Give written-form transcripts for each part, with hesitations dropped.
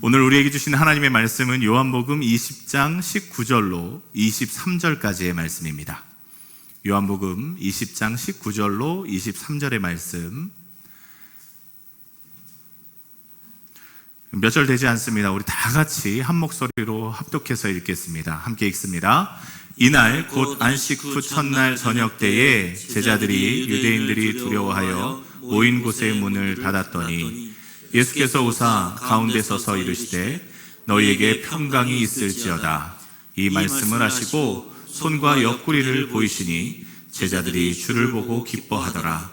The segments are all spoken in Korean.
오늘 우리에게 주신 하나님의 말씀은 요한복음 20장 19절로 23절까지의 말씀입니다. 요한복음 20장 19절로 23절의 말씀, 몇 절 되지 않습니다. 우리 다 같이 한 목소리로 합독해서 읽겠습니다. 함께 읽습니다. 이날 곧 안식 후 첫날 저녁 때에 제자들이 유대인들이 두려워하여 모인 곳의 문을 닫았더니 예수께서 오사 가운데 서서 이르시되 너희에게 평강이 있을지어다. 이 말씀을 하시고 손과 옆구리를 보이시니 제자들이 주를 보고 기뻐하더라.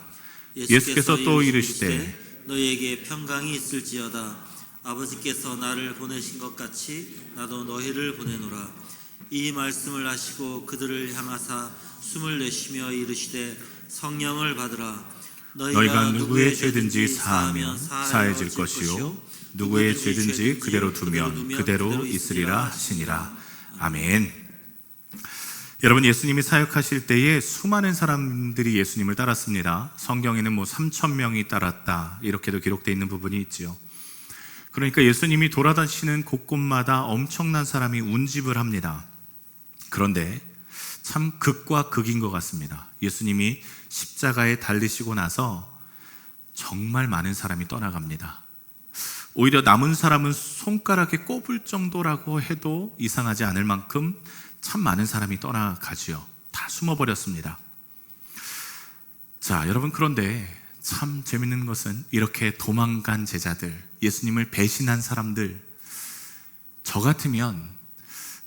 예수께서 또 이르시되 너희에게 평강이 있을지어다. 아버지께서 나를 보내신 것 같이 나도 너희를 보내노라. 이 말씀을 하시고 그들을 향하사 숨을 내쉬며 이르시되 성령을 받으라. 너희가 누구의 죄든지 사하면 사해질 것이요 누구의 죄든지 그대로 두면 그대로 있으리라 하시니라. 아멘. 여러분, 예수님이 사역하실 때에 수많은 사람들이 예수님을 따랐습니다. 성경에는 3,000명이 따랐다 이렇게도 기록되어 있는 부분이 있지요. 그러니까 예수님이 돌아다니시는 곳곳마다 엄청난 사람이 운집을 합니다. 그런데 참 극과 극인 것 같습니다. 예수님이 십자가에 달리시고 나서 정말 많은 사람이 떠나갑니다. 오히려 남은 사람은 손가락에 꼽을 정도라고 해도 이상하지 않을 만큼 참 많은 사람이 떠나가지요. 다 숨어버렸습니다. 자, 여러분, 그런데 참 재밌는 것은 이렇게 도망간 제자들, 예수님을 배신한 사람들, 저 같으면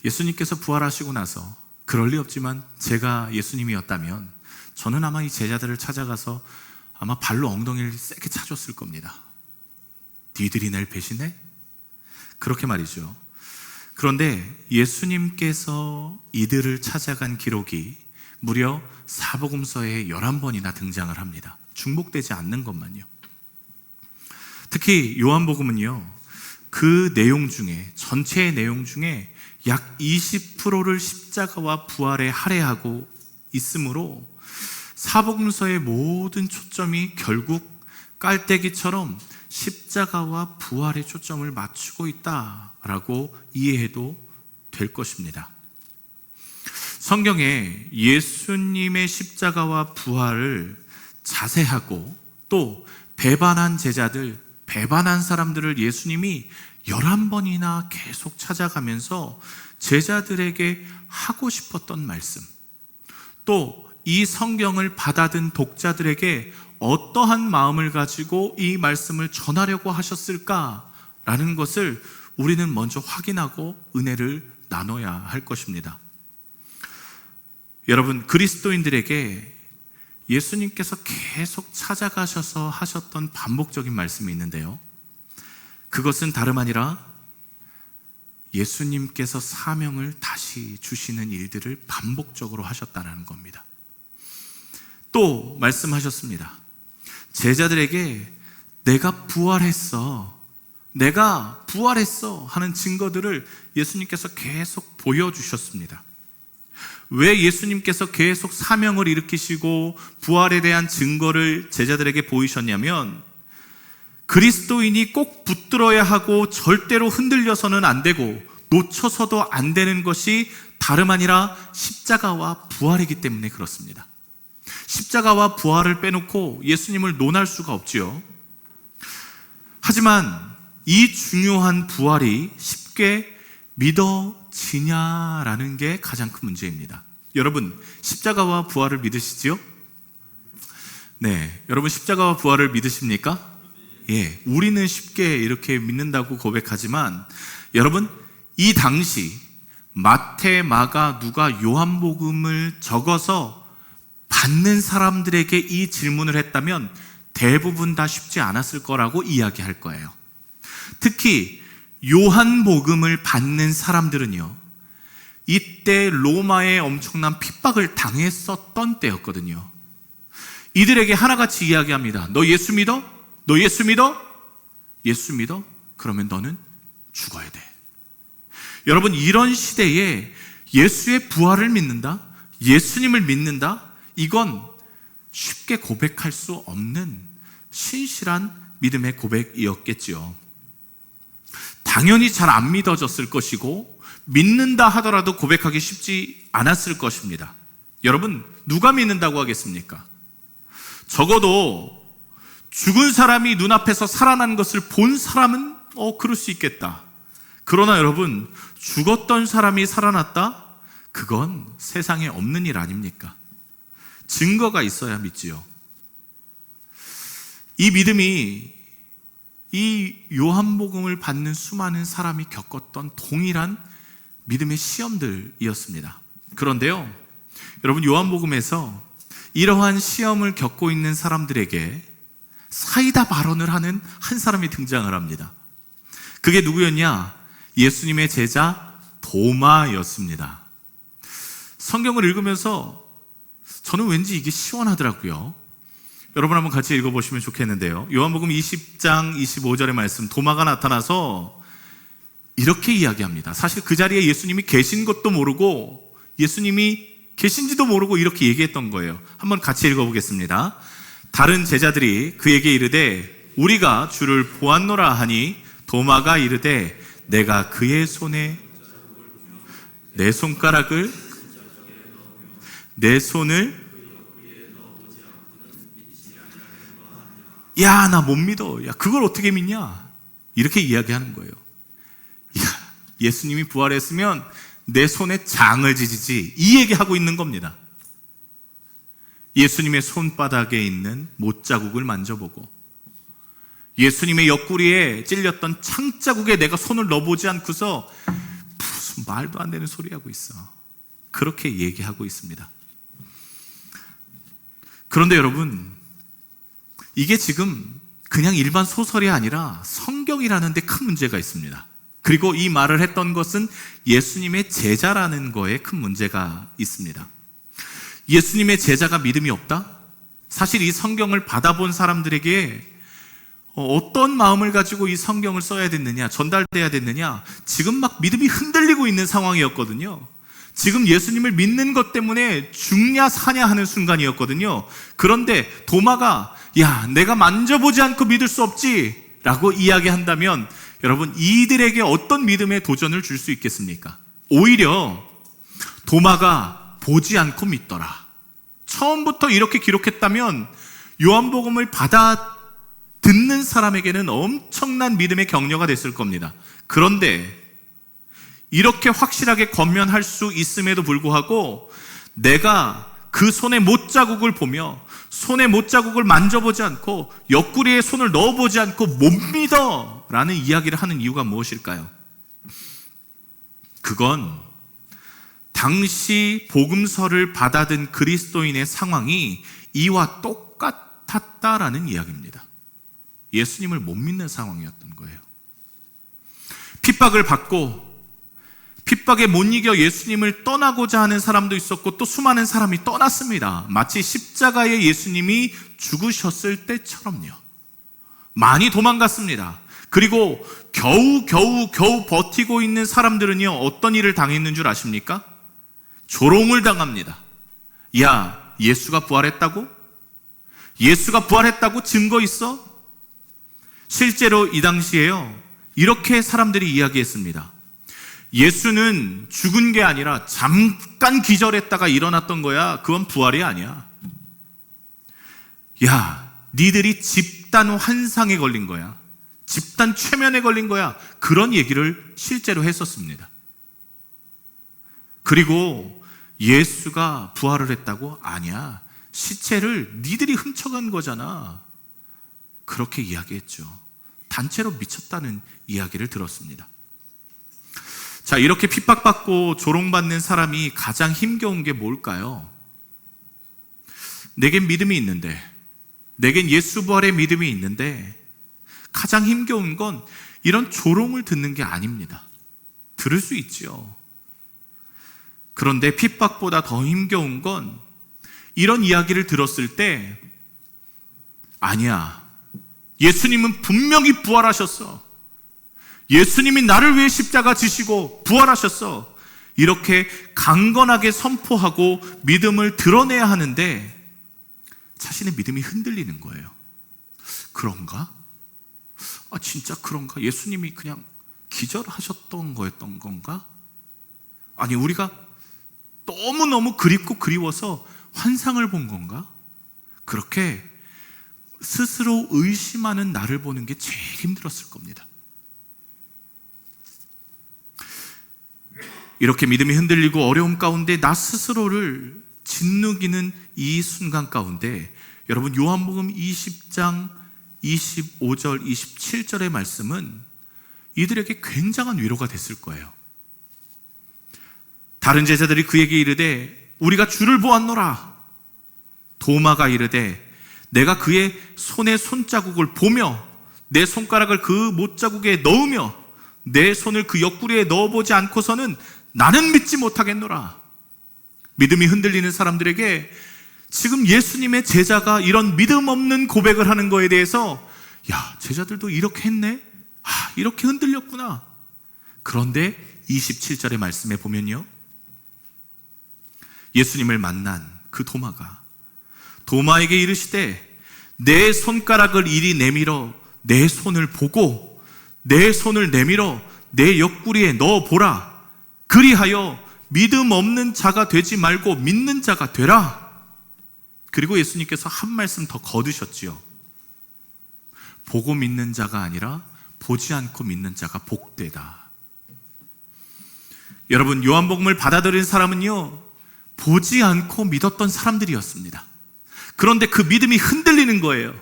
예수님께서 부활하시고 나서 그럴 리 없지만 제가 예수님이었다면 저는 아마 이 제자들을 찾아가서 아마 발로 엉덩이를 세게 차줬을 겁니다. 니들이 날 배신해? 그렇게 말이죠. 그런데 예수님께서 이들을 찾아간 기록이 무려 사복음서에 11번이나 등장을 합니다. 중복되지 않는 것만요. 특히 요한복음은요, 그 내용 중에, 전체의 내용 중에 약 20%를 십자가와 부활에 할애하고 있으므로 사복음서의 모든 초점이 결국 깔때기처럼 십자가와 부활에 초점을 맞추고 있다라고 이해해도 될 것입니다. 성경에 예수님의 십자가와 부활을 자세하고 또 배반한 제자들, 배반한 사람들을 예수님이 11번이나 계속 찾아가면서 제자들에게 하고 싶었던 말씀, 또 이 성경을 받아든 독자들에게 어떠한 마음을 가지고 이 말씀을 전하려고 하셨을까라는 것을 우리는 먼저 확인하고 은혜를 나눠야 할 것입니다. 여러분, 그리스도인들에게 예수님께서 계속 찾아가셔서 하셨던 반복적인 말씀이 있는데요, 그것은 다름 아니라 예수님께서 사명을 다시 주시는 일들을 반복적으로 하셨다는 겁니다. 또 말씀하셨습니다. 제자들에게 내가 부활했어 하는 증거들을 예수님께서 계속 보여주셨습니다. 왜 예수님께서 계속 사명을 일으키시고 부활에 대한 증거를 제자들에게 보이셨냐면, 그리스도인이 꼭 붙들어야 하고 절대로 흔들려서는 안 되고 놓쳐서도 안 되는 것이 다름 아니라 십자가와 부활이기 때문에 그렇습니다. 십자가와 부활을 빼놓고 예수님을 논할 수가 없지요. 하지만 이 중요한 부활이 쉽게 믿어지냐라는 게 가장 큰 문제입니다. 여러분, 십자가와 부활을 믿으시지요? 네, 여러분 십자가와 부활을 믿으십니까? 예, 우리는 쉽게 이렇게 믿는다고 고백하지만 여러분, 이 당시 마태, 마가, 누가, 요한복음을 적어서 받는 사람들에게 이 질문을 했다면 대부분 다 쉽지 않았을 거라고 이야기할 거예요. 특히 요한복음을 받는 사람들은요, 이때 로마의 엄청난 핍박을 당했었던 때였거든요. 이들에게 하나같이 이야기합니다. 너 예수 믿어? 너 예수 믿어? 예수 믿어? 그러면 너는 죽어야 돼. 여러분, 이런 시대에 예수의 부활을 믿는다? 예수님을 믿는다? 이건 쉽게 고백할 수 없는 신실한 믿음의 고백이었겠지요. 당연히 잘 안 믿어졌을 것이고 믿는다 하더라도 고백하기 쉽지 않았을 것입니다. 여러분, 누가 믿는다고 하겠습니까? 적어도 죽은 사람이 눈앞에서 살아난 것을 본 사람은 그럴 수 있겠다. 그러나 여러분, 죽었던 사람이 살아났다? 그건 세상에 없는 일 아닙니까? 증거가 있어야 믿지요. 이 믿음이 이 요한복음을 받는 수많은 사람이 겪었던 동일한 믿음의 시험들이었습니다. 그런데요, 여러분, 요한복음에서 이러한 시험을 겪고 있는 사람들에게 사이다 발언을 하는 한 사람이 등장을 합니다. 그게 누구였냐? 예수님의 제자 도마였습니다. 성경을 읽으면서 저는 왠지 이게 시원하더라고요. 여러분 한번 같이 읽어보시면 좋겠는데요. 요한복음 20장 25절의 말씀, 도마가 나타나서 이렇게 이야기합니다. 사실 그 자리에 예수님이 계신 것도 모르고 예수님이 계신지도 모르고 이렇게 얘기했던 거예요. 한번 같이 읽어보겠습니다. 다른 제자들이 그에게 이르되 우리가 주를 보았노라 하니 도마가 이르되 내가 그의 손에 내 손가락을 내 손을 야, 나 못 믿어. 야, 그걸 어떻게 믿냐? 이렇게 이야기하는 거예요. 야, 예수님이 부활했으면 내 손에 장을 지지지. 이 얘기하고 있는 겁니다. 예수님의 손바닥에 있는 못자국을 만져보고 예수님의 옆구리에 찔렸던 창자국에 내가 손을 넣어보지 않고서 무슨 말도 안 되는 소리 하고 있어. 그렇게 얘기하고 있습니다. 그런데 여러분, 이게 지금 그냥 일반 소설이 아니라 성경이라는 데 큰 문제가 있습니다. 그리고 이 말을 했던 것은 예수님의 제자라는 거에 큰 문제가 있습니다. 예수님의 제자가 믿음이 없다? 사실 이 성경을 받아본 사람들에게 어떤 마음을 가지고 이 성경을 써야 됐느냐, 전달돼야 됐느냐, 지금 막 믿음이 흔들리고 있는 상황이었거든요. 지금 예수님을 믿는 것 때문에 죽냐 사냐 하는 순간이었거든요. 그런데 도마가 야, 내가 만져보지 않고 믿을 수 없지 라고 이야기한다면 여러분, 이들에게 어떤 믿음의 도전을 줄 수 있겠습니까? 오히려 도마가 보지 않고 믿더라. 처음부터 이렇게 기록했다면 요한복음을 받아 듣는 사람에게는 엄청난 믿음의 격려가 됐을 겁니다. 그런데 이렇게 확실하게 권면할 수 있음에도 불구하고 내가 그 손의 못자국을 보며 손의 못자국을 만져보지 않고 옆구리에 손을 넣어보지 않고 못 믿어 라는 이야기를 하는 이유가 무엇일까요? 그건 당시 복음서를 받아든 그리스도인의 상황이 이와 똑같았다라는 이야기입니다. 예수님을 못 믿는 상황이었던 거예요. 핍박을 받고 핍박에 못 이겨 예수님을 떠나고자 하는 사람도 있었고 또 수많은 사람이 떠났습니다. 마치 십자가에 예수님이 죽으셨을 때처럼요. 많이 도망갔습니다. 그리고 겨우 버티고 있는 사람들은요, 어떤 일을 당했는 줄 아십니까? 조롱을 당합니다. 야, 예수가 부활했다고? 예수가 부활했다고 증거 있어? 실제로 이 당시에요, 이렇게 사람들이 이야기했습니다. 예수는 죽은 게 아니라 잠깐 기절했다가 일어났던 거야. 그건 부활이 아니야. 야, 니들이 집단 환상에 걸린 거야. 집단 최면에 걸린 거야. 그런 얘기를 실제로 했었습니다. 그리고 예수가 부활을 했다고? 아니야. 시체를 니들이 훔쳐간 거잖아. 그렇게 이야기했죠. 단체로 미쳤다는 이야기를 들었습니다. 자, 이렇게 핍박받고 조롱받는 사람이 가장 힘겨운 게 뭘까요? 내겐 믿음이 있는데, 내겐 예수 부활의 믿음이 있는데 가장 힘겨운 건 이런 조롱을 듣는 게 아닙니다. 들을 수 있죠. 그런데 핍박보다 더 힘겨운 건 이런 이야기를 들었을 때 아니야, 예수님은 분명히 부활하셨어. 예수님이 나를 위해 십자가 지시고 부활하셨어. 이렇게 강건하게 선포하고 믿음을 드러내야 하는데 자신의 믿음이 흔들리는 거예요. 그런가? 아, 진짜 그런가? 예수님이 그냥 기절하셨던 거였던 건가? 아니, 우리가 너무너무 그립고 그리워서 환상을 본 건가? 그렇게 스스로 의심하는 나를 보는 게 제일 힘들었을 겁니다. 이렇게 믿음이 흔들리고 어려움 가운데 나 스스로를 짓누기는 이 순간 가운데 여러분, 요한복음 20장 25절 27절의 말씀은 이들에게 굉장한 위로가 됐을 거예요. 다른 제자들이 그에게 이르되 우리가 주를 보았노라. 도마가 이르되 내가 그의 손에 손자국을 보며 내 손가락을 그 못자국에 넣으며 내 손을 그 옆구리에 넣어보지 않고서는 나는 믿지 못하겠노라. 믿음이 흔들리는 사람들에게 지금 예수님의 제자가 이런 믿음 없는 고백을 하는 거에 대해서 야, 제자들도 이렇게 했네? 이렇게 흔들렸구나. 그런데 27절의 말씀에 보면요, 예수님을 만난 그 도마에게 이르시되 내 손가락을 이리 내밀어 내 손을 보고 내 손을 내밀어 내 옆구리에 넣어보라. 그리하여 믿음 없는 자가 되지 말고 믿는 자가 되라. 그리고 예수님께서 한 말씀 더 거두셨지요. 보고 믿는 자가 아니라 보지 않고 믿는 자가 복되다. 여러분, 요한복음을 받아들인 사람은요, 보지 않고 믿었던 사람들이었습니다. 그런데 그 믿음이 흔들리는 거예요.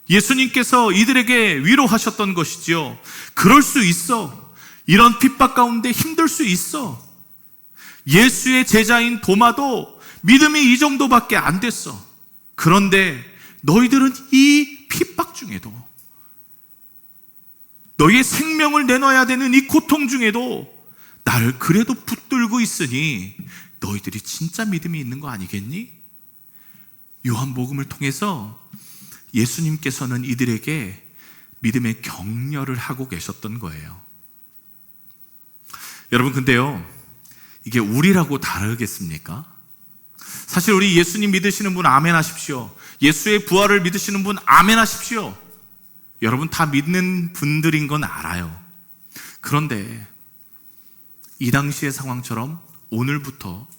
예수님께서 이들에게 위로하셨던 것이지요. 그럴 수 있어. 이런 핍박 가운데 힘들 수 있어. 예수의 제자인 도마도 믿음이 이 정도밖에 안 됐어. 그런데 너희들은 이 핍박 중에도, 너희의 생명을 내놔야 되는 이 고통 중에도 나를 그래도 붙들고 있으니 너희들이 진짜 믿음이 있는 거 아니겠니? 요한복음을 통해서 예수님께서는 이들에게 믿음의 격려를 하고 계셨던 거예요. 여러분, 근데요, 이게 우리라고 다르겠습니까? 사실 우리 예수님 믿으시는 분 아멘 하십시오. 예수의 부활을 믿으시는 분 아멘 하십시오. 여러분 다 믿는 분들인 건 알아요. 그런데 이 당시의 상황처럼 오늘부터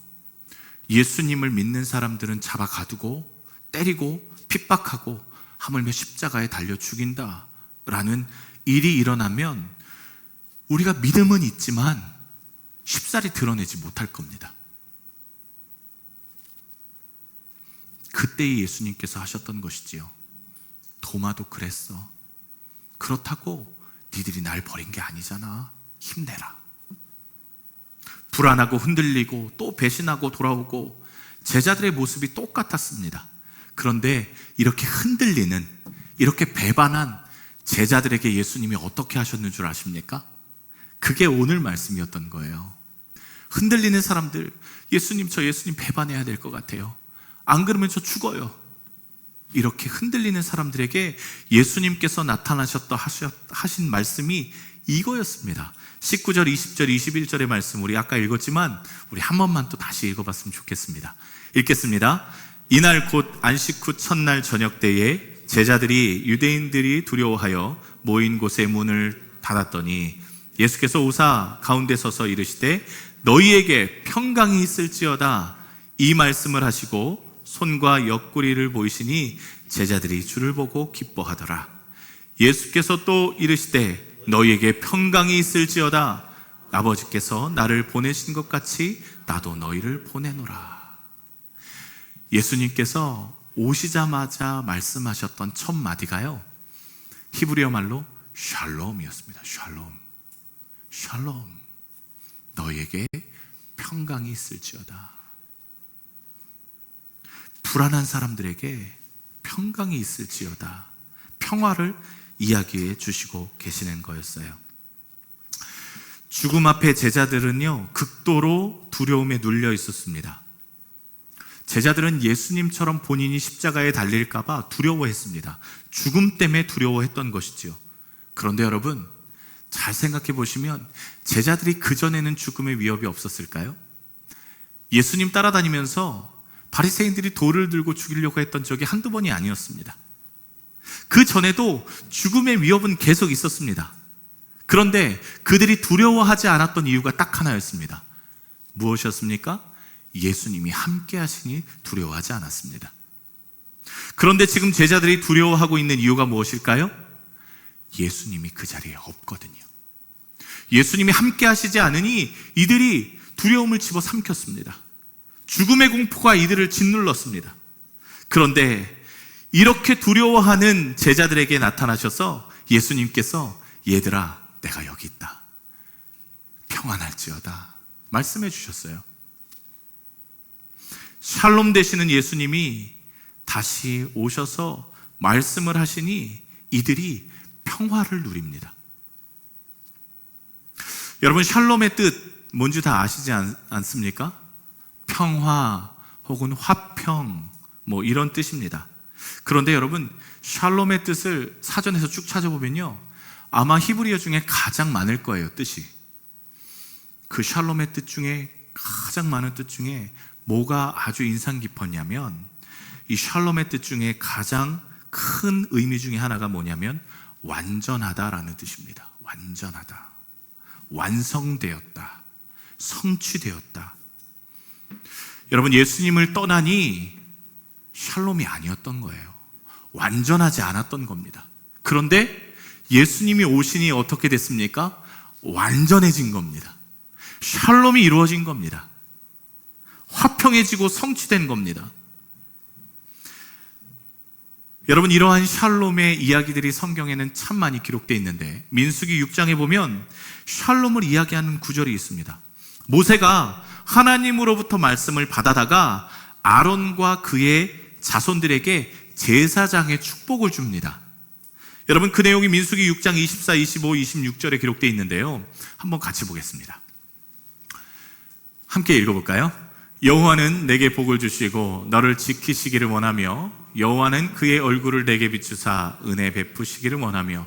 예수님을 믿는 사람들은 잡아 가두고 때리고 핍박하고 하물며 십자가에 달려 죽인다라는 일이 일어나면 우리가 믿음은 있지만 쉽사리 드러내지 못할 겁니다. 그때 예수님께서 하셨던 것이지요. 도마도 그랬어. 그렇다고 니들이 날 버린 게 아니잖아. 힘내라. 불안하고 흔들리고 또 배신하고 돌아오고 제자들의 모습이 똑같았습니다. 그런데 이렇게 흔들리는, 이렇게 배반한 제자들에게 예수님이 어떻게 하셨는 줄 아십니까? 그게 오늘 말씀이었던 거예요. 흔들리는 사람들, 예수님, 저 예수님 배반해야 될 것 같아요. 안 그러면 저 죽어요. 이렇게 흔들리는 사람들에게 예수님께서 나타나셨다 하신 말씀이 이거였습니다. 19절, 20절, 21절의 말씀 우리 아까 읽었지만 우리 한 번만 또 다시 읽어봤으면 좋겠습니다. 읽겠습니다. 이날 곧 안식 후 첫날 저녁 때에 제자들이 유대인들이 두려워하여 모인 곳에 문을 닫았더니 예수께서 오사 가운데 서서 이르시되 너희에게 평강이 있을지어다. 이 말씀을 하시고 손과 옆구리를 보이시니 제자들이 주를 보고 기뻐하더라. 예수께서 또 이르시되 너희에게 평강이 있을지어다. 아버지께서 나를 보내신 것 같이 나도 너희를 보내노라. 예수님께서 오시자마자 말씀하셨던 첫 마디가요, 히브리어 말로 샬롬이었습니다. 샬롬. 너희에게 평강이 있을지어다. 불안한 사람들에게 평강이 있을지어다. 평화를 이야기해 주시고 계시는 거였어요. 죽음 앞에 제자들은요, 극도로 두려움에 눌려 있었습니다. 제자들은 예수님처럼 본인이 십자가에 달릴까봐 두려워했습니다. 죽음 때문에 두려워했던 것이지요. 그런데 여러분, 잘 생각해 보시면 제자들이 그전에는 죽음의 위협이 없었을까요? 예수님 따라다니면서 바리새인들이 돌을 들고 죽이려고 했던 적이 한두 번이 아니었습니다. 그 전에도 죽음의 위협은 계속 있었습니다. 그런데 그들이 두려워하지 않았던 이유가 딱 하나였습니다. 무엇이었습니까? 예수님이 함께 하시니 두려워하지 않았습니다. 그런데 지금 제자들이 두려워하고 있는 이유가 무엇일까요? 예수님이 그 자리에 없거든요. 예수님이 함께 하시지 않으니 이들이 두려움을 집어삼켰습니다. 죽음의 공포가 이들을 짓눌렀습니다. 그런데 이렇게 두려워하는 제자들에게 나타나셔서 예수님께서 얘들아, 내가 여기 있다. 평안할지어다. 말씀해 주셨어요. 샬롬 되시는 예수님이 다시 오셔서 말씀을 하시니 이들이 평화를 누립니다. 여러분, 샬롬의 뜻 뭔지 다 아시지 않습니까? 평화 혹은 화평 이런 뜻입니다. 그런데 여러분, 샬롬의 뜻을 사전에서 쭉 찾아보면요, 아마 히브리어 중에 가장 많을 거예요, 뜻이. 그 샬롬의 뜻 중에 가장 많은 뜻 중에 뭐가 아주 인상 깊었냐면, 이 샬롬의 뜻 중에 가장 큰 의미 중에 하나가 뭐냐면 완전하다라는 뜻입니다. 완전하다, 완성되었다, 성취되었다. 여러분, 예수님을 떠나니 샬롬이 아니었던 거예요. 완전하지 않았던 겁니다. 그런데 예수님이 오시니 어떻게 됐습니까? 완전해진 겁니다. 샬롬이 이루어진 겁니다. 화평해지고 성취된 겁니다. 여러분, 이러한 샬롬의 이야기들이 성경에는 참 많이 기록되어 있는데, 민수기 6장에 보면 샬롬을 이야기하는 구절이 있습니다. 모세가 하나님으로부터 말씀을 받아다가 아론과 그의 자손들에게 제사장의 축복을 줍니다. 여러분, 그 내용이 민수기 6장 24, 25, 26절에 기록되어 있는데요, 한번 같이 보겠습니다. 함께 읽어볼까요? 여호와는 내게 복을 주시고 너를 지키시기를 원하며, 여호와는 그의 얼굴을 내게 비추사 은혜 베푸시기를 원하며,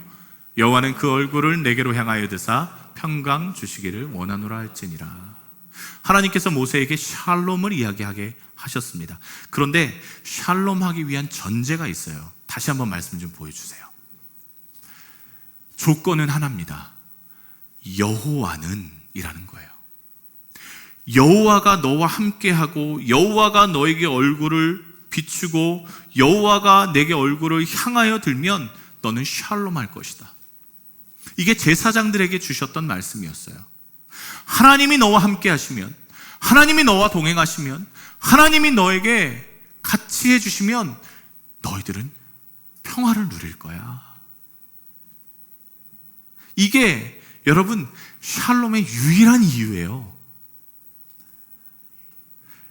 여호와는 그 얼굴을 내게로 향하여 드사 평강 주시기를 원하노라 할지니라. 하나님께서 모세에게 샬롬을 이야기하게 하셨습니다. 그런데 샬롬하기 위한 전제가 있어요. 다시 한번 말씀 좀 보여주세요. 조건은 하나입니다. 여호와는 이라는 거예요. 여호와가 너와 함께하고 여호와가 너에게 얼굴을 비추고 여호와가 내게 얼굴을 향하여 들면 너는 샬롬할 것이다. 이게 제사장들에게 주셨던 말씀이었어요. 하나님이 너와 함께 하시면, 하나님이 너와 동행하시면, 하나님이 너에게 같이 해주시면 너희들은 평화를 누릴 거야. 이게 여러분 샬롬의 유일한 이유예요.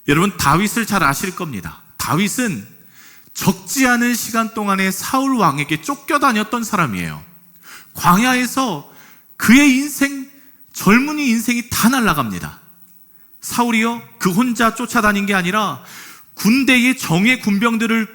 여러분, 다윗을 잘 아실 겁니다. 다윗은 적지 않은 시간 동안에 사울 왕에게 쫓겨다녔던 사람이에요. 광야에서 그의 인생, 젊은이 인생이 다 날아갑니다. 사울이요, 그 혼자 쫓아다닌 게 아니라 군대의 정예 군병들을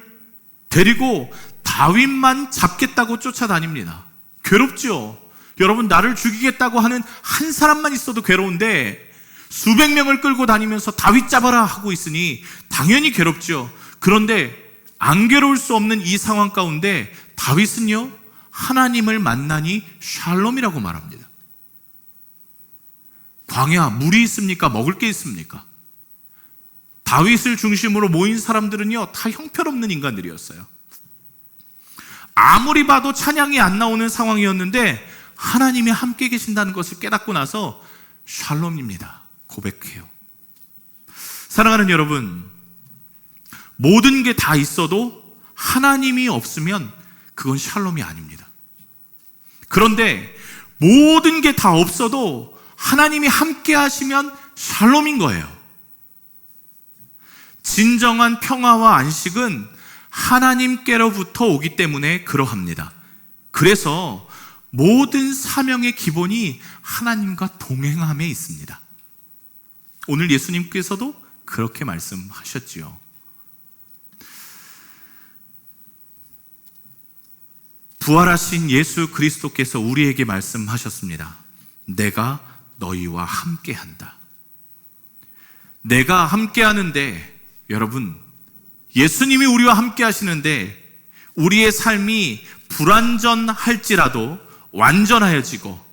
데리고 다윗만 잡겠다고 쫓아다닙니다. 괴롭죠. 여러분, 나를 죽이겠다고 하는 한 사람만 있어도 괴로운데 수백 명을 끌고 다니면서 다윗 잡아라 하고 있으니 당연히 괴롭죠. 그런데 안 괴로울 수 없는 이 상황 가운데 다윗은요, 하나님을 만나니 샬롬이라고 말합니다. 광야, 물이 있습니까? 먹을 게 있습니까? 다윗을 중심으로 모인 사람들은요, 다 형편없는 인간들이었어요. 아무리 봐도 찬양이 안 나오는 상황이었는데 하나님이 함께 계신다는 것을 깨닫고 나서 샬롬입니다. 고백해요. 사랑하는 여러분, 모든 게 다 있어도 하나님이 없으면 그건 샬롬이 아닙니다. 그런데 모든 게 다 없어도 하나님이 함께 하시면 샬롬인 거예요. 진정한 평화와 안식은 하나님께로부터 오기 때문에 그러합니다. 그래서 모든 사명의 기본이 하나님과 동행함에 있습니다. 오늘 예수님께서도 그렇게 말씀하셨지요. 부활하신 예수 그리스도께서 우리에게 말씀하셨습니다. 내가 너희와 함께한다. 내가 함께하는데, 여러분, 예수님이 우리와 함께 하시는데 우리의 삶이 불완전할지라도 완전하여지고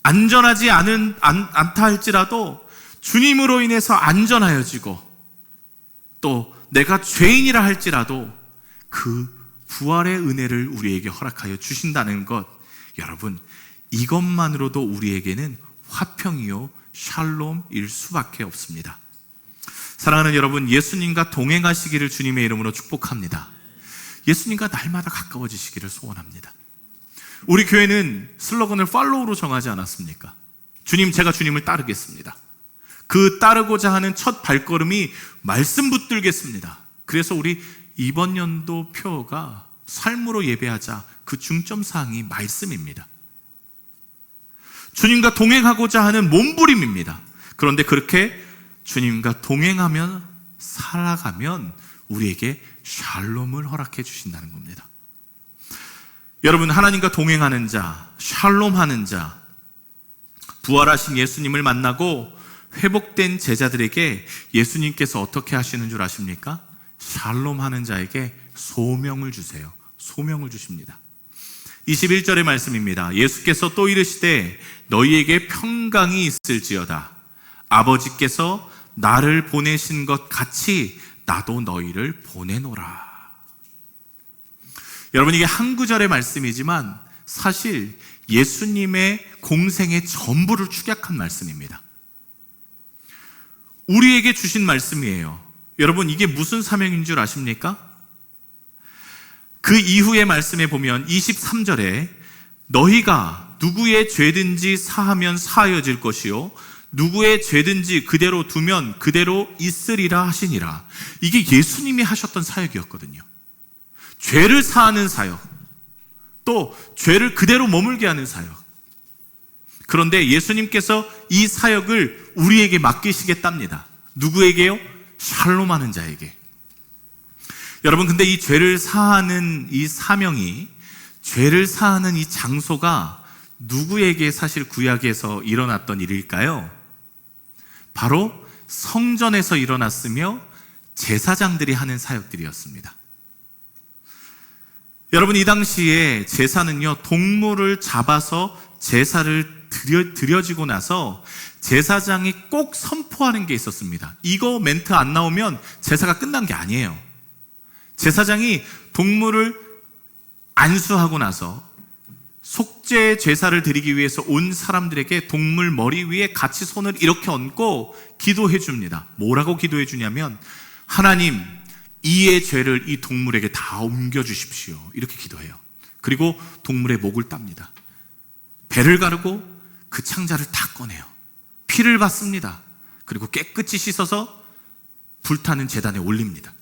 안전하지 않다 할지라도 주님으로 인해서 안전하여지고, 또 내가 죄인이라 할지라도 그 부활의 은혜를 우리에게 허락하여 주신다는 것, 여러분, 이것만으로도 우리에게는 화평이요 샬롬일 수밖에 없습니다. 사랑하는 여러분, 예수님과 동행하시기를 주님의 이름으로 축복합니다. 예수님과 날마다 가까워지시기를 소원합니다. 우리 교회는 슬로건을 팔로우로 정하지 않았습니까? 주님, 제가 주님을 따르겠습니다. 그 따르고자 하는 첫 발걸음이 말씀 붙들겠습니다. 그래서 우리 이번 연도 표가 삶으로 예배하자, 그 중점사항이 말씀입니다. 주님과 동행하고자 하는 몸부림입니다. 그런데 그렇게 주님과 동행하면, 살아가면 우리에게 샬롬을 허락해 주신다는 겁니다. 여러분, 하나님과 동행하는 자, 샬롬하는 자, 부활하신 예수님을 만나고 회복된 제자들에게 예수님께서 어떻게 하시는 줄 아십니까? 샬롬하는 자에게 소명을 주세요. 소명을 주십니다. 21절의 말씀입니다. 예수께서 또 이르시되 너희에게 평강이 있을지어다. 아버지께서 나를 보내신 것 같이 나도 너희를 보내노라. 여러분, 이게 한 구절의 말씀이지만 사실 예수님의 공생의 전부를 축약한 말씀입니다. 우리에게 주신 말씀이에요. 여러분, 이게 무슨 사명인 줄 아십니까? 그 이후의 말씀에 보면 23절에 너희가 누구의 죄든지 사하면 사하여질 것이요 누구의 죄든지 그대로 두면 그대로 있으리라 하시니라. 이게 예수님이 하셨던 사역이었거든요. 죄를 사하는 사역, 또 죄를 그대로 머물게 하는 사역. 그런데 예수님께서 이 사역을 우리에게 맡기시겠답니다. 누구에게요? 샬롬하는 자에게. 여러분, 근데 이 죄를 사하는 이 사명이, 죄를 사하는 이 장소가 누구에게 사실 구약에서 일어났던 일일까요? 바로 성전에서 일어났으며 제사장들이 하는 사역들이었습니다. 여러분, 이 당시에 제사는요, 동물을 잡아서 제사를 드려지고 나서 제사장이 꼭 선포하는 게 있었습니다. 이거 멘트 안 나오면 제사가 끝난 게 아니에요. 제사장이 동물을 안수하고 나서 속죄 제사를 드리기 위해서 온 사람들에게 동물 머리 위에 같이 손을 이렇게 얹고 기도해 줍니다. 뭐라고 기도해 주냐면, 하나님, 이의 죄를 이 동물에게 다 옮겨주십시오. 이렇게 기도해요. 그리고 동물의 목을 땁니다. 배를 가르고 그 창자를 다 꺼내요. 피를 받습니다. 그리고 깨끗이 씻어서 불타는 제단에 올립니다.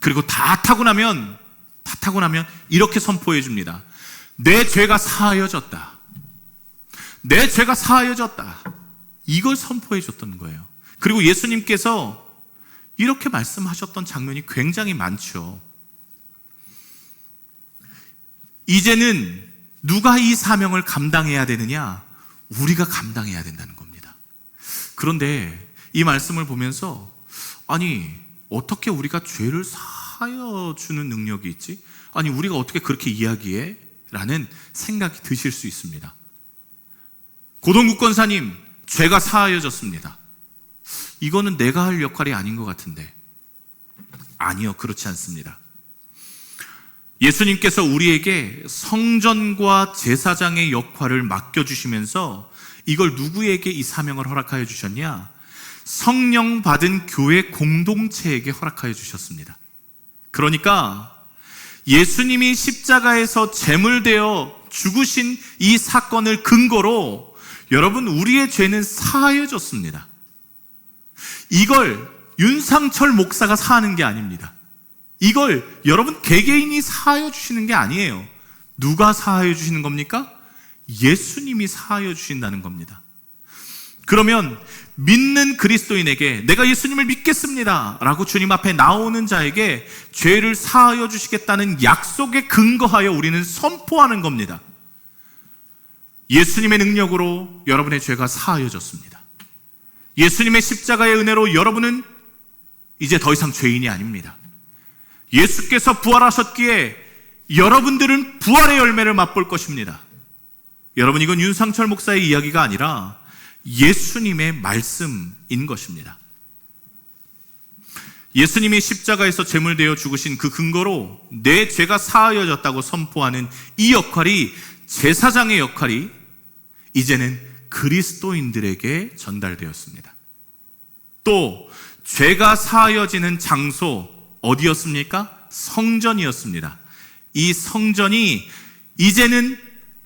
그리고 다 타고 나면 이렇게 선포해 줍니다. 내 죄가 사하여졌다. 내 죄가 사하여졌다. 이걸 선포해 줬던 거예요. 그리고 예수님께서 이렇게 말씀하셨던 장면이 굉장히 많죠. 이제는 누가 이 사명을 감당해야 되느냐? 우리가 감당해야 된다는 겁니다. 그런데 이 말씀을 보면서, 아니, 어떻게 우리가 죄를 사하여 주는 능력이 있지? 아니, 우리가 어떻게 그렇게 이야기해? 라는 생각이 드실 수 있습니다. 고동국 권사님, 죄가 사하여졌습니다. 이거는 내가 할 역할이 아닌 것 같은데. 아니요, 그렇지 않습니다. 예수님께서 우리에게 성전과 제사장의 역할을 맡겨주시면서 이걸 누구에게 이 사명을 허락하여 주셨냐? 성령 받은 교회 공동체에게 허락하여 주셨습니다. 그러니까 예수님이 십자가에서 제물되어 죽으신 이 사건을 근거로 여러분, 우리의 죄는 사하여졌습니다. 이걸 윤상철 목사가 사하는 게 아닙니다. 이걸 여러분 개개인이 사하여 주시는 게 아니에요. 누가 사하여 주시는 겁니까? 예수님이 사하여 주신다는 겁니다. 그러면 믿는 그리스도인에게, 내가 예수님을 믿겠습니다 라고 주님 앞에 나오는 자에게 죄를 사하여 주시겠다는 약속에 근거하여 우리는 선포하는 겁니다. 예수님의 능력으로 여러분의 죄가 사하여졌습니다. 예수님의 십자가의 은혜로 여러분은 이제 더 이상 죄인이 아닙니다. 예수께서 부활하셨기에 여러분들은 부활의 열매를 맛볼 것입니다. 여러분, 이건 윤상철 목사의 이야기가 아니라 예수님의 말씀인 것입니다. 예수님이 십자가에서 제물되어 죽으신 그 근거로 내 죄가 사하여졌다고 선포하는 이 역할이, 제사장의 역할이 이제는 그리스도인들에게 전달되었습니다. 또 죄가 사하여지는 장소 어디였습니까? 성전이었습니다. 이 성전이 이제는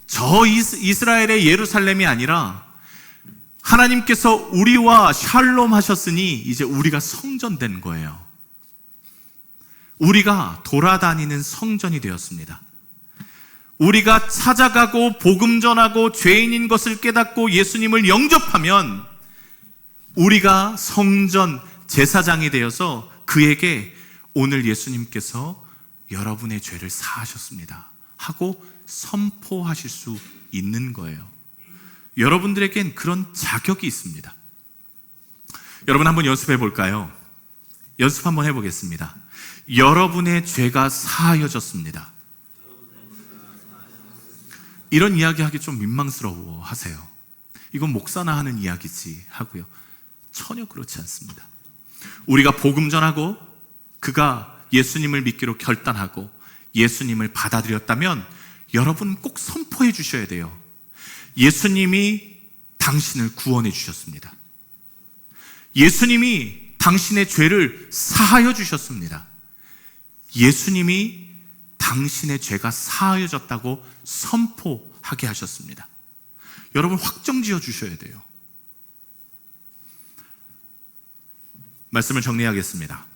저 이스라엘의 예루살렘이 아니라 하나님께서 우리와 샬롬 하셨으니 이제 우리가 성전된 거예요. 우리가 돌아다니는 성전이 되었습니다. 우리가 찾아가고 복음 전하고 죄인인 것을 깨닫고 예수님을 영접하면 우리가 성전 제사장이 되어서 그에게 오늘 예수님께서 여러분의 죄를 사하셨습니다 하고 선포하실 수 있는 거예요. 여러분들에겐 그런 자격이 있습니다. 여러분, 한번 연습해 볼까요? 연습 한번 해보겠습니다. 여러분의 죄가 사하여졌습니다. 이런 이야기 하기 좀 민망스러워 하세요. 이건 목사나 하는 이야기지 하고요. 전혀 그렇지 않습니다. 우리가 복음 전하고 그가 예수님을 믿기로 결단하고 예수님을 받아들였다면 여러분 꼭 선포해 주셔야 돼요. 예수님이 당신을 구원해 주셨습니다. 예수님이 당신의 죄를 사하여 주셨습니다. 예수님이 당신의 죄가 사하여졌다고 선포하게 하셨습니다. 여러분 확정 지어 주셔야 돼요. 말씀을 정리하겠습니다.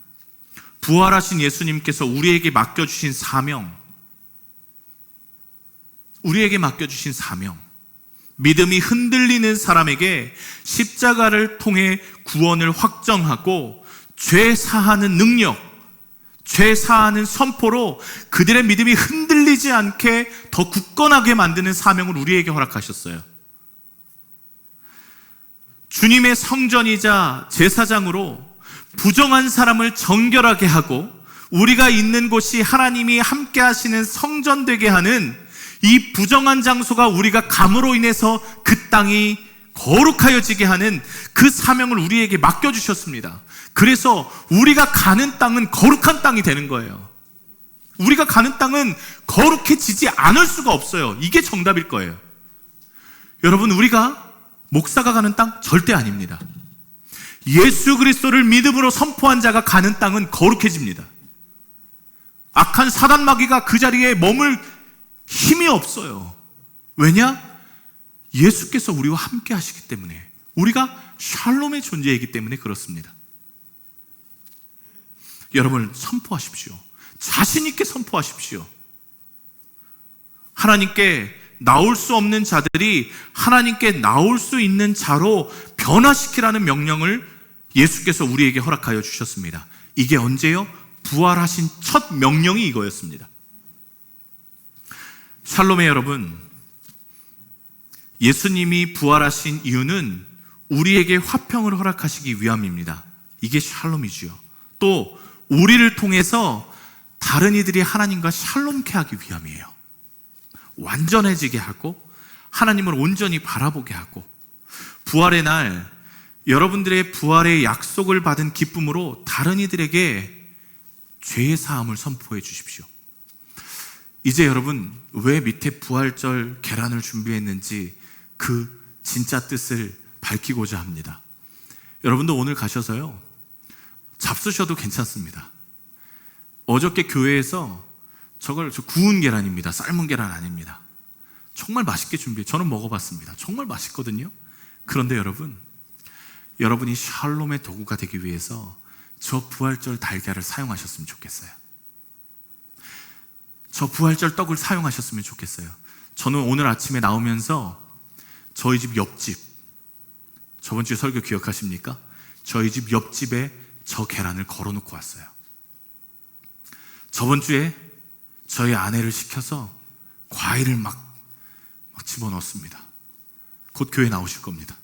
부활하신 예수님께서 우리에게 맡겨주신 사명, 믿음이 흔들리는 사람에게 십자가를 통해 구원을 확정하고 죄 사하는 능력, 죄 사하는 선포로 그들의 믿음이 흔들리지 않게 더 굳건하게 만드는 사명을 우리에게 허락하셨어요. 주님의 성전이자 제사장으로 부정한 사람을 정결하게 하고 우리가 있는 곳이 하나님이 함께 하시는 성전 되게 하는 이 부정한 장소가 우리가 감으로 인해서 그 땅이 거룩하여지게 하는 그 사명을 우리에게 맡겨주셨습니다. 그래서 우리가 가는 땅은 거룩한 땅이 되는 거예요. 우리가 가는 땅은 거룩해지지 않을 수가 없어요. 이게 정답일 거예요. 여러분, 우리가 목사가 가는 땅 절대 아닙니다. 예수 그리스도를 믿음으로 선포한 자가 가는 땅은 거룩해집니다. 악한 사단 마귀가 그 자리에 머물 힘이 없어요. 왜냐? 예수께서 우리와 함께 하시기 때문에, 우리가 샬롬의 존재이기 때문에 그렇습니다. 여러분 선포하십시오. 자신 있게 선포하십시오. 하나님께 나올 수 없는 자들이 하나님께 나올 수 있는 자로 변화시키라는 명령을 예수께서 우리에게 허락하여 주셨습니다. 이게 언제요? 부활하신 첫 명령이 이거였습니다. 샬롬의 여러분, 예수님이 부활하신 이유는 우리에게 화평을 허락하시기 위함입니다. 이게 샬롬이지요. 또 우리를 통해서 다른 이들이 하나님과 샬롬케 하기 위함이에요. 완전해지게 하고 하나님을 온전히 바라보게 하고, 부활의 날 여러분들의 부활의 약속을 받은 기쁨으로 다른 이들에게 죄의 사함을 선포해 주십시오. 이제 여러분 왜 밑에 부활절 계란을 준비했는지 그 진짜 뜻을 밝히고자 합니다. 여러분도 오늘 가셔서요, 잡수셔도 괜찮습니다. 어저께 교회에서 저 구운 계란입니다. 삶은 계란 아닙니다. 정말 맛있게 저는 먹어봤습니다. 정말 맛있거든요. 그런데 여러분이 샬롬의 도구가 되기 위해서 저 부활절 달걀을 사용하셨으면 좋겠어요. 저 부활절 떡을 사용하셨으면 좋겠어요. 저는 오늘 아침에 나오면서 저희 집 옆집, 저번 주에 설교 기억하십니까? 저희 집 옆집에 저 계란을 걸어놓고 왔어요. 저번 주에 저희 아내를 시켜서 과일을 막 집어넣었습니다. 곧 교회 나오실 겁니다.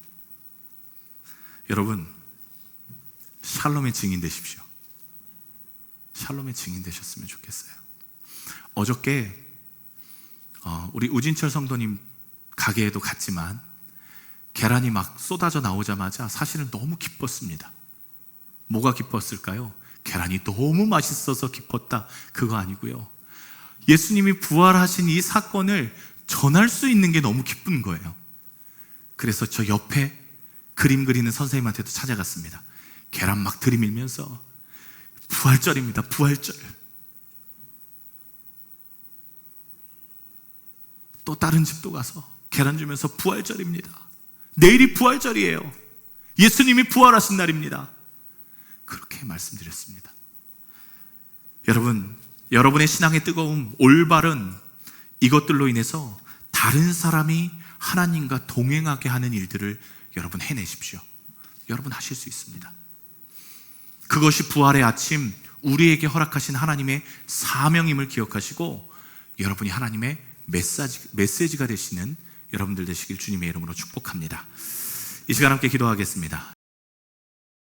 여러분, 샬롬의 증인 되십시오. 샬롬의 증인 되셨으면 좋겠어요. 어저께 우리 우진철 성도님 가게에도 갔지만 계란이 막 쏟아져 나오자마자 사실은 너무 기뻤습니다. 뭐가 기뻤을까요? 계란이 너무 맛있어서 기뻤다, 그거 아니고요. 예수님이 부활하신 이 사건을 전할 수 있는 게 너무 기쁜 거예요. 그래서 저 옆에 그림 그리는 선생님한테도 찾아갔습니다. 계란 막 들이밀면서 부활절입니다, 부활절. 또 다른 집도 가서 계란 주면서 부활절입니다, 내일이 부활절이에요, 예수님이 부활하신 날입니다, 그렇게 말씀드렸습니다. 여러분, 여러분의 신앙의 뜨거움, 올바른 이것들로 인해서 다른 사람이 하나님과 동행하게 하는 일들을 여러분 해내십시오. 여러분 하실 수 있습니다. 그것이 부활의 아침, 우리에게 허락하신 하나님의 사명임을 기억하시고 여러분이 하나님의 메시지가 되시는 여러분들 되시길 주님의 이름으로 축복합니다. 이 시간 함께 기도하겠습니다.